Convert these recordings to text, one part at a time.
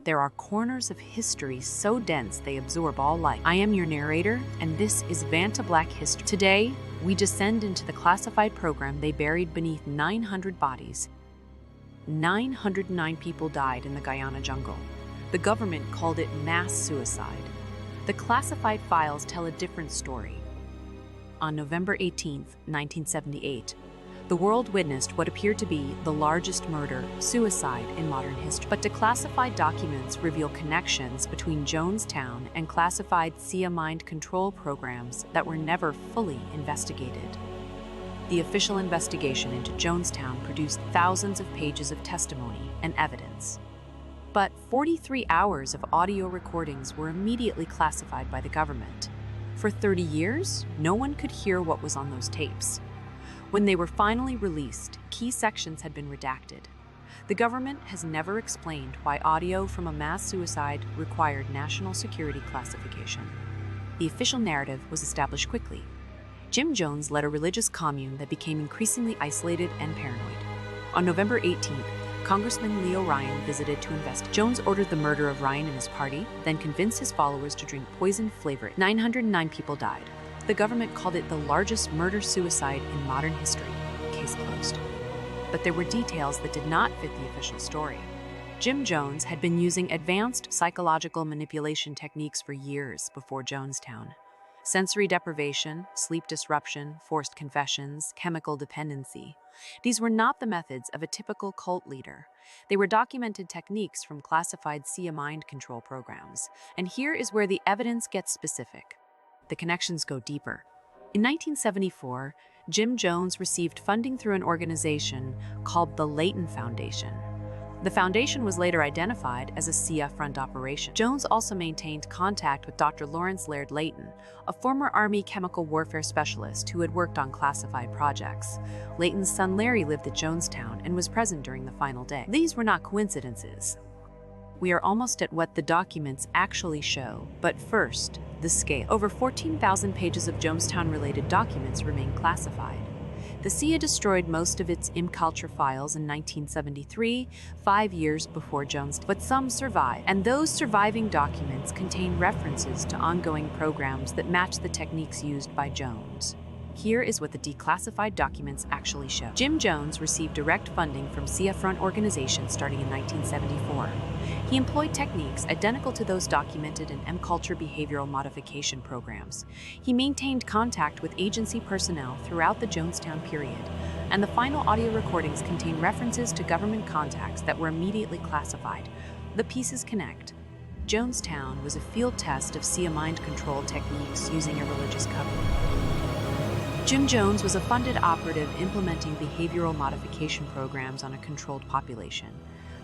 There are corners of history so dense they absorb all life. I am your narrator, and this is Vanta Black History. Today, we descend into the classified program they buried beneath 900 bodies. 909 people died in the Guyana jungle. The government called it mass suicide. The classified files tell a different story. On November 18, 1978, the world witnessed what appeared to be the largest murder-suicide in modern history. But declassified documents reveal connections between Jonestown and classified CIA mind control programs that were never fully investigated. The official investigation into Jonestown produced thousands of pages of testimony and evidence. But 43 hours of audio recordings were immediately classified by the government. For 30 years, no one could hear what was on those tapes. When they were finally released, key sections had been redacted. The government has never explained why audio from a mass suicide required national security classification. The official narrative was established quickly. Jim Jones led a religious commune that became increasingly isolated and paranoid. On November 18th, Congressman Leo Ryan visited to investigate. Jones ordered the murder of Ryan and his party, then convinced his followers to drink poison-flavored. 909 people died. The government called it the largest murder-suicide in modern history. Case closed. But there were details that did not fit the official story. Jim Jones had been using advanced psychological manipulation techniques for years before Jonestown. Sensory deprivation, sleep disruption, forced confessions, chemical dependency. These were not the methods of a typical cult leader. They were documented techniques from classified CIA mind control programs. And here is where the evidence gets specific. The connections go deeper. In 1974, Jim Jones received funding through an organization called the Layton Foundation. The foundation was later identified as a CIA front operation. Jones also maintained contact with Dr. Lawrence Laird Layton, a former Army chemical warfare specialist who had worked on classified projects. Layton's son Larry lived at Jonestown and was present during the final day. These were not coincidences. We are almost at what the documents actually show, but first, the scale. Over 14,000 pages of Jonestown-related documents remain classified. The CIA destroyed most of its culture files in 1973, 5 years before Jonestown, but some survive, and those surviving documents contain references to ongoing programs that match the techniques used by Jones. Here is what the declassified documents actually show. Jim Jones received direct funding from CIA front organizations starting in 1974. He employed techniques identical to those documented in culture behavioral modification programs. He maintained contact with agency personnel throughout the Jonestown period, and the final audio recordings contain references to government contacts that were immediately classified. The pieces connect. Jonestown was a field test of CIA mind control techniques using a religious cover. Jim Jones was a funded operative implementing behavioral modification programs on a controlled population.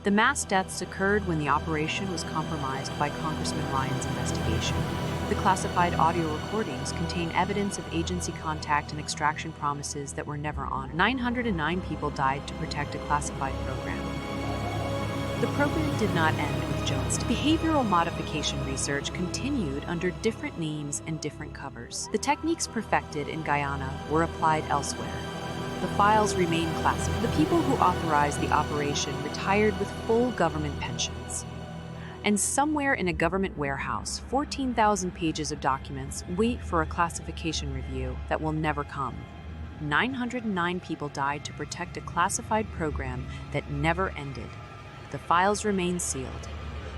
The mass deaths occurred when the operation was compromised by Congressman Ryan's investigation. The classified audio recordings contain evidence of agency contact and extraction promises that were never honored. 909 people died to protect a classified program. The program did not end with Jones. Behavioral modification research continued under different names and different covers. The techniques perfected in Guyana were applied elsewhere. The files remain classified. The people who authorized the operation retired with full government pensions. And somewhere in a government warehouse, 14,000 pages of documents wait for a classification review that will never come. 909 people died to protect a classified program that never ended. The files remain sealed.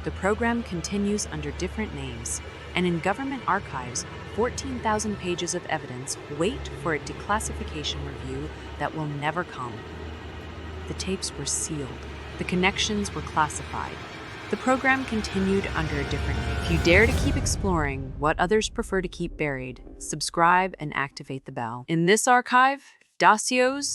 The program continues under different names, and in government archives, 14,000 pages of evidence wait for a declassification review that will never come. The tapes were sealed. The connections were classified. The program continued under a different name. If you dare to keep exploring what others prefer to keep buried, subscribe and activate the bell. In this archive, dossiers